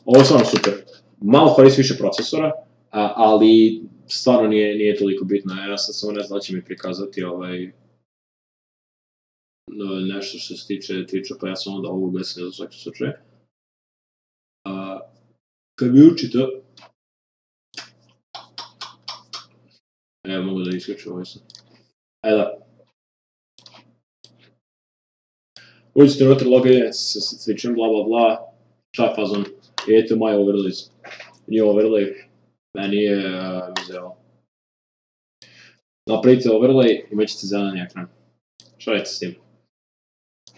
Ovo je stvarno super. Malo koristi više procesora, ali stvarno nije toliko bitno. Ja sad samo ne znam da će mi prikazati nešto što se tiče Twitcha, pa ja sam onda ovo ugasio za svaki slučaj. Kad mi učite... Mogu da isključim ovo sad. Da. Uđite unutra, logajte se sa Twitchem, bla bla bla. Šta je fazon? Idete u My Overlays. New Overlay. Meni je vizeo. Napravite overlay, imat ćete zeleni ekran. Šta radite s tim?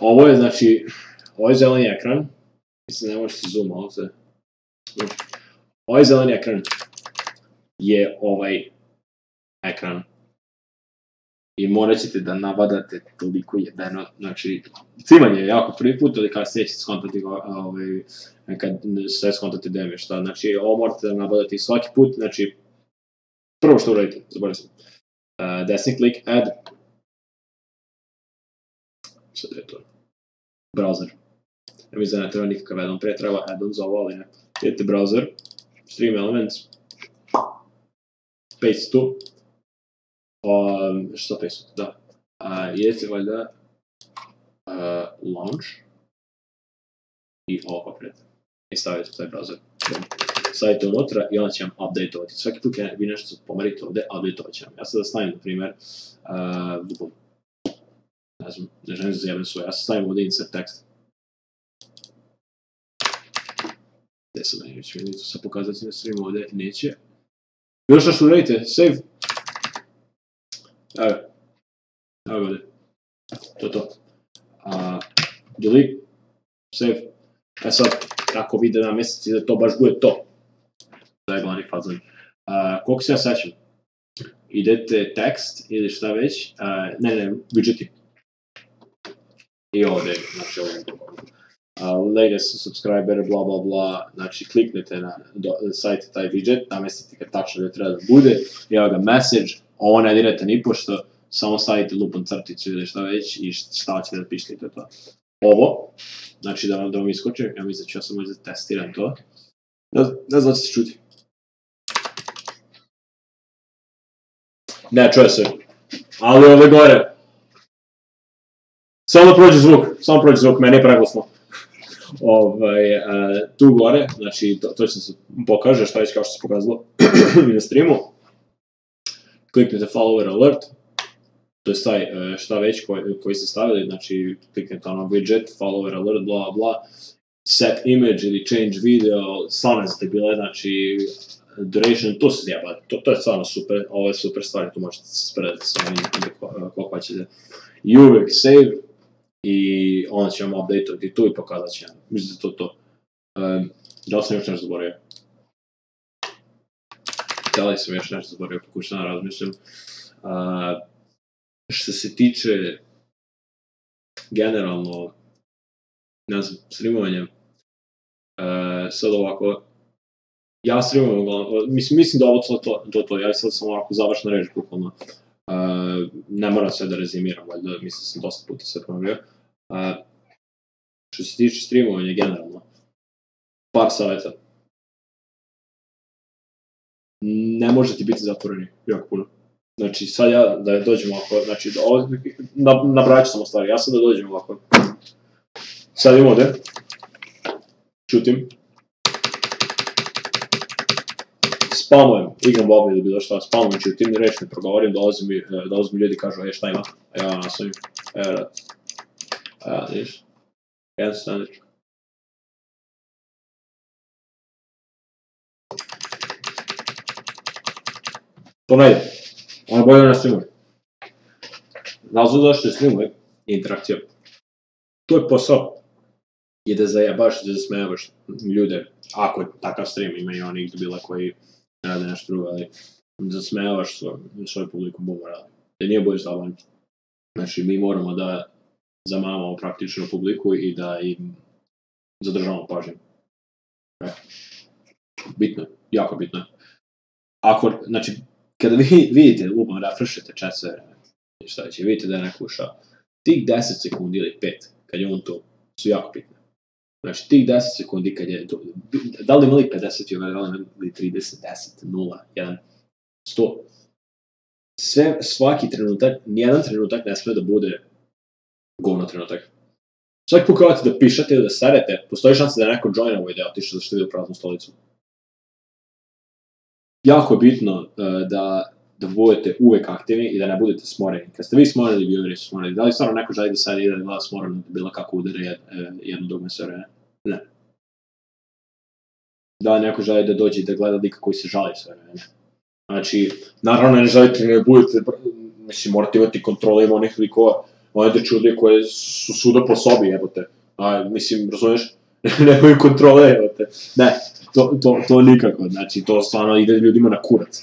Ovo je, znači, ovo je zeleni ekran. Mislim, ne možete zoom ovdje. Ovaj zeleni ekran je ovaj ekran. I morat ćete da nabadate toliko jebeno, znači, cimanje je jako prvi put, ali kada sljedeći skontati kad sve skontate da je šta, znači, ovo morate da nabadate svaki put, znači, prvo što uradite, zaboravim sam, desni klik, add, sad je to, browser, ja mislim da ne treba nikakav add-on, prije treba add-on za ovo, ali ne, idete browser, stream elements, paste tu, što paste, da, idete valjda, launch, i ovo pred, i stavite taj browser, stavite unutra i onda će vam update-ovati. Svaki put vi nešto pomerite ovdje, update-ovat će vam. Ja sada stavim, na primjer, ne znam, ne želim da zajebam svoje, ja sad stavim ovdje insert text. Gdje sam meni već vidjeti, sad pokazati na streamu ovdje, neće. Bilo što uradite, save. Evo ga ovdje. To je to. Delete, save. Sad, ako vi da namestite da to baš bude to. Da je glavni fazon. Koliko se ja sećam? Idete tekst ili šta već, ne, widgeti. I ovdje, znači ovdje. Latest subscriber, bla bla bla, znači kliknete na sajt taj widget, namestite ga tačno gdje treba da bude, evo ga message, ovo ne dirate ni pošto, samo stavite lupom crticu ili šta već i šta ćete da pišete i to je to. Ovo, znači da vam iskoči, ja mislim da ću ja samo da testiram to. Ne znam da se čuti. Ne, čuje se. Ali ovdje gore. Samo prođe zvuk, meni je preglasno. Tu gore, znači to će se pokaže, šta već kao što se pokazalo i na streamu. Kliknete follower alert. To je taj šta već koji ste stavili, znači kliknete ono widget, follower alert, bla bla, set image ili change video, stvarno ste bile, znači duration, to se zjeba, to je stvarno super, ovo je super stvar, tu možete se spredati s ovim koliko hoćete. I uvijek save i onda će vam update-ovati tu i pokazat će vam, mislim da to. Da li sam još nešto zaboravio? Da li sam još nešto zaboravio, pokušam da razmišljam. Što se tiče generalno, ne znam, streamovanja, sad ovako, Ja streamujem uglavnom, mislim da ovo to, ja sad sam ovako završna reč, bukvalno. Ne moram sve da rezimiram, valjda, mislim da sam dosta puta sve ponovio. Što se tiče streamovanja generalno, par savjeta. Ne može ti biti zatvoreni, jako puno. Znači, sad ja da dođem ovako, znači, nabrajat ću samo stvari, ja sad da dođem ovako. Sad idem ovde, čutim. Spamujem, igram Bobby ili bilo šta, spamujem, čutim, reč ne progovorim, dolazi mi ljudi i kažu, šta ima? A ja nastavim, rad. Vidiš? Jedan standard. To ne ide. Ono bolje da ne streamuje. Razlog zašto je streamuje je interakcija. To je posao. I da zajebaš, da zasmejavaš ljude. Ako je takav stream, ima i onih debila koji ne rade nešto drugo, ali zasmejavaš svoju publiku, buma radi. Da nije bolje zabavan. Znači, mi moramo da zamamamo praktično publiku i da im zadržavamo pažnju. Bitno je, jako bitno je. Ako, znači, kada vi vidite, lupom, refreshete chat sve vreme, šta će, vidite da je neko ušao, tih 10 sekundi ili 5, kad je on to, su jako bitne. Znači, tih 10 sekundi kad je to, da li imali 50 viewera, da li imali 30, 10, 0, 1, 100, svaki trenutak, nijedan trenutak ne sme da bude govno trenutak. Svaki put kada da pišete ili da serete, postoji šansa da je neko joina ovaj deo, otišao zašto vidi u praznu stolicu. Jako je bitno da budete uvek aktivni i da ne budete smoreni. Kad ste vi smoreni, vieweri su smoreni. Da li stvarno neko želi da sad ide da gleda smoreno da bilo kako udare jedno dugme sve vreme? Ne. Da li neko želi da dođe i da gleda lika koji se žali sve vreme? Znači, naravno ne želite ne budete, mislim, morate imati kontrole, ima onih likova, one dečude koje su svuda po sobi, jebote. Mislim, razumiješ? Nemaju kontrole, jebote. Ne, to nikako, znači, to stvarno ide ljudima na kurac.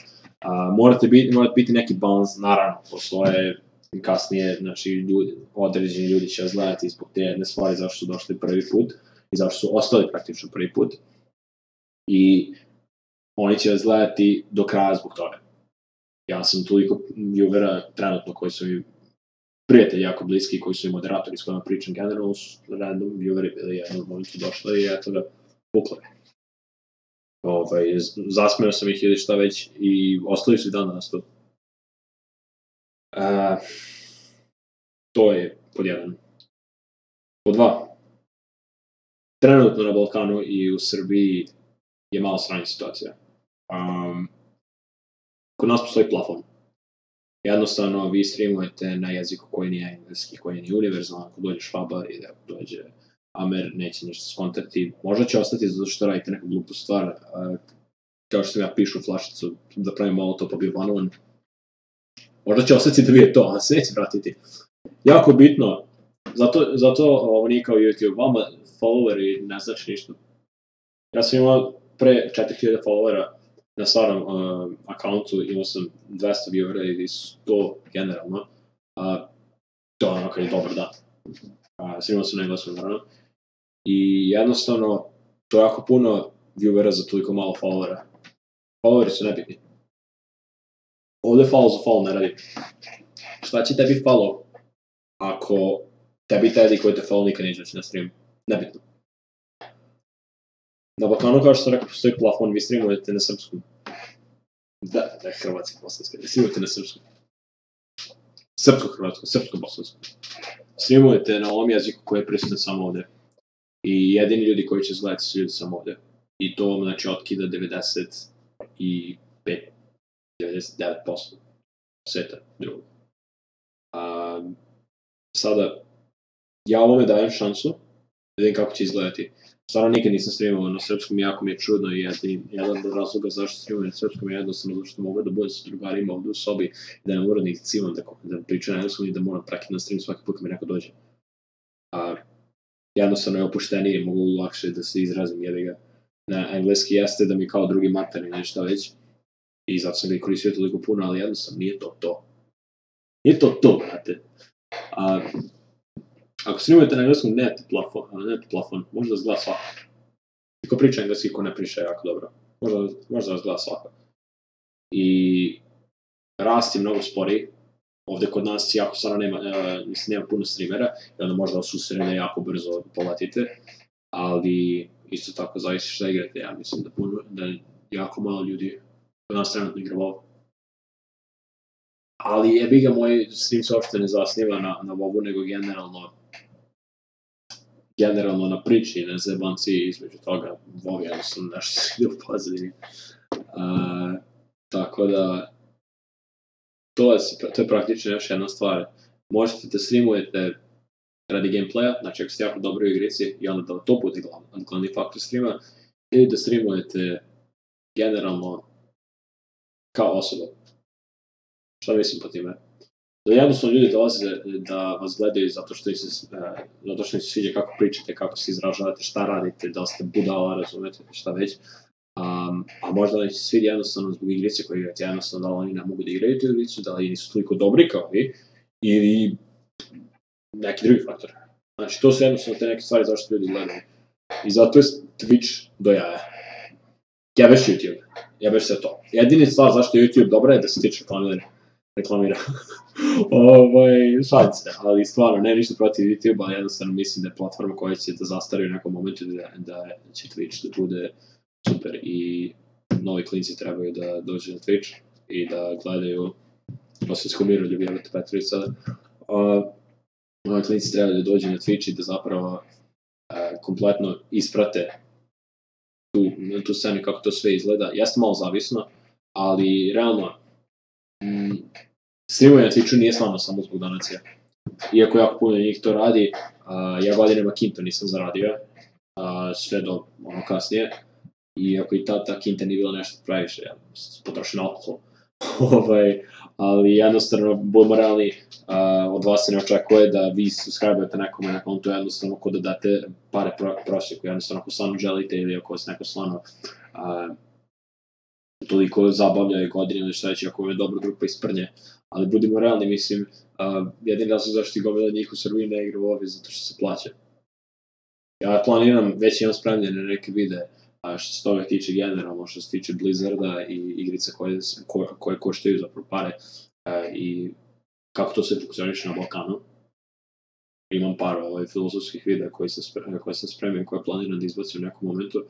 Morate biti neki balans, naravno, postoje kasnije, znači, određeni ljudi će vas gledati zbog te jedne stvari zašto su došli prvi put i zašto su ostali praktično prvi put. I oni će vas gledati do kraja zbog toga. Ja sam toliko viewera trenutno koji su mi prijatelji jako bliski, koji su i moderatori s kojima pričam generalno, su random vieweri bili jednom momentu došli i eto ga, puklo je. Zasmeo sam ih ili šta već i ostali su i dan danas to. To je pod jedan. Pod dva. Trenutno na Balkanu i u Srbiji je malo strana situacija. Kod nas postoji plafon. Jednostavno, vi streamujete na jeziku koji nije engleski, koji nije univerzalan, ako dođe Švabar ili ako dođe Amer, neće ništa skontati. Možda će ostati zato što radite neku glupu stvar, kao što sam ja pišu u flašicu da pravim molotov pa bio banovan. Možda će ostati da vi je to, ali se neće vratiti. Jako bitno, zato ovo nije kao YouTube, vama followeri ne znači ništa. Ja sam imao pre 4000 followera na starom akauntu, imao sam 200 viewera ili 100 generalno. To je ono kad je dobar dan. Snimao sam na engleskom naravno. I jednostavno, to je jako puno viewera za toliko malo followera. Followeri su nebitni. Ovde follow za follow ne radi. Šta će tebi follow ako tebi taj koji te follow nikad neće doći na stream? Nebitno. Na Balkanu, kao što sam rekao, postoji plafon, vi streamujete na srpskom. Da, hrvatski, bosanski, ne streamujete na srpskom. Srpsko-hrvatsko, srpsko-bosansko. Streamujete na ovom jeziku koji je prisutan samo ovde. I jedini ljudi koji će izgledati su ljudi samo ovde. I to vam znači otkida 99% sveta drugog. Sada, ja ovome dajem šansu da vidim kako će izgledati. Stvarno nikad nisam streamao na srpskom, jako mi je čudno i jedan od razloga zašto streamujem na srpskom je jednostavno zato što mogu da budem sa drugarima ovde u sobi i da ne moram da ih civam da pričam na engleskom i da moram prekidati na stream svaki put kad mi neko dođe. Jednostavno je opuštenije, mogu lakše da se izrazim jer ga na engleski jeste da mi kao drugi mater ili šta već i zato sam ga i koristio toliko puno, ali jednostavno nije to to. Nije to, brate. Ako streamujete na engleskom, nemate plafon, možda zgleda svako. Ko priča engleski, ko ne priča jako dobro. možda vas gleda svako. I rast je mnogo sporiji. Ovde kod nas jako stvarno nema puno streamera i onda možda vas usrede jako brzo poletite, ali isto tako zavisi šta igrate. Ja mislim da jako malo ljudi kod nas trenutno igra WoW. Ali jebi ga, moj stream se uopšte ne zasniva na WoW-u, nego generalno na priči, na zebanci između toga. WoW je jednostavno nešto se ide u pozadini. Tako da, to je praktično još jedna stvar. Možete da streamujete radi gameplaya, znači ako ste jako dobri u igrici i onda da to bude glavni faktor streama, ili da streamujete generalno kao osoba. Šta mislim po time? Da jednostavno ljudi dolaze da vas gledaju zato što im se sviđa kako pričate, kako se izražavate, šta radite, da li ste budala, razumete, šta već. A možda da im se sviđa jednostavno zbog igrice koje igrate, jednostavno da li oni ne mogu da igraju tu igricu, da li nisu toliko dobri kao vi, ili neki drugi faktor. Znači, to su jednostavno te neke stvari zašto ljudi gledaju. I zato je Twitch do jaja. Jebeš YouTube, jebeš sve to. Jedini stvar zašto je YouTube dobra je da se Twitch reklamira. Šalim se, ali stvarno, ne ništa protiv YouTube, ali jednostavno mislim da je platforma koja će da zastari u nekom momentu da će Twitch da bude super i novi klinci trebaju da dođu na Twitch i da gledaju, osim skumiru ljubi jebate Petrović sada, novi klinci trebaju da dođu na Twitch i da zapravo kompletno isprate tu scenu kako to sve izgleda. Jeste malo zavisno, ali realno streamuje na Twitchu nije stvarno samo zbog donacija. Iako jako puno njih to radi, ja godinama kinto nisam zaradio, sve do kasnije. Iako i ta kinta nije bila nešto previše, ja potrošen alkohol. Ali jednostavno, budemo realni, od vas se ne očekuje da vi subscribe-ujete nekome na kontu, jednostavno ko da date pare prosjeku, jednostavno ako stvarno želite ili ako vas neko stvarno toliko zabavlja i godine ili šta već, ako je dobra grupa isprnje. Ali budimo realni, mislim, jedin razlog zašto i gomila njih u Srbiji ne igra u ovi, zato što se plaća. Ja planiram, već imam spremljene neke videe, što se toga tiče generalno, što se tiče Blizzarda i igrice koje koštaju zapravo pare i kako to sve funkcioniše na Balkanu. Imam par filozofskih videa koje sam spremio, koje planiram da izbacim u nekom momentu,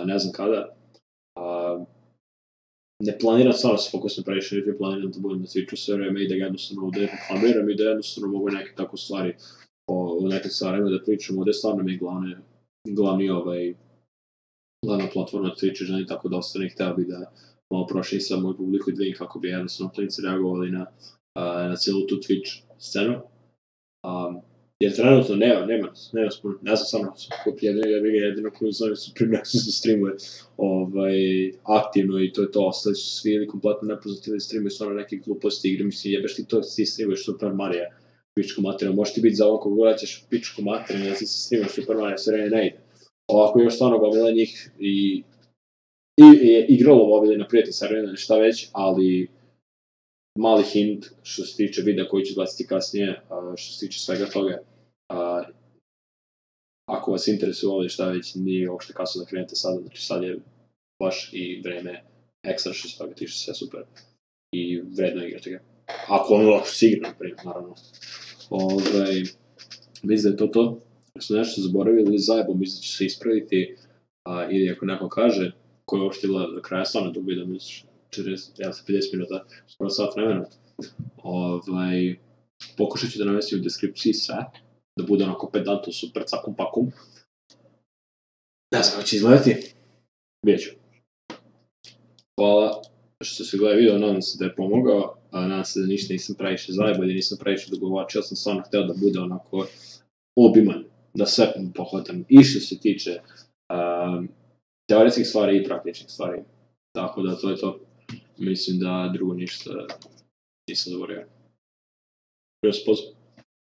ne znam kada. Ne planiram stvarno se fokusom previše, niti planiram da budem na Twitchu sve vreme i da jednostavno ovde reklamiram i da jednostavno mogu neke tako stvari o nekim stvarima da pričam. Ovde stvarno mi je glavna platforma Twitch, želim tako da ostane, hteo bi da malo prošli sa moju publiku i vidim kako bi jednostavno klinici reagovali na cijelu tu Twitch scenu. Jer trenutno nema sporo, ne znam stvarno, jedino koju zovem Supreme Nexus da streamuje aktivno i to je to, ostali su svi ili kompletno nepoznati ili streamuju stvarno neke gluposti igre, mislim jebeš ti streamuješ Super Mario, pičku materiju, možeš ti biti za ovako gledaćeš pičku materiju, da ti se streamuješ Super Mario, sve vreme ne ide. Ovako još stvarno gomila njih i igralo bavili na prijatnim serverima, šta već, ali mali hint što se tiče videa koji ću gledati kasnije, što se tiče svega toga. Ako vas interesuje ovdje šta već, nije uopšte kasno da krenete sada, znači sad je baš i vreme ekstra što se toga tiče, sve super i vredno igrate ga. Ako se igra, na primjer, naravno. Mislim da je to. Ako smo nešto zaboravili ili zajebom, mislim da će se ispraviti, ili ako neko kaže, ko je uopšte gleda do kraja, stvarno dug video, misliš, 50 minuta, skoro sat vremena. Pokušat ću da navesti u deskripciji sve, da bude onako pedantno super cakum pakum. Ne znam kako će izgledati, vidjet ću. Hvala što se gleda video, nadam se da je pomogao, nadam se da ništa nisam previše zajebao ili nisam previše dogovačio, ja sam stvarno hteo da bude onako obiman, da sve pohvatam i što se tiče teoretskih stvari i praktičnih stvari. Tako da to je to. Mislim da drugo ništa nisam zaboravio. Bio se pozdrav.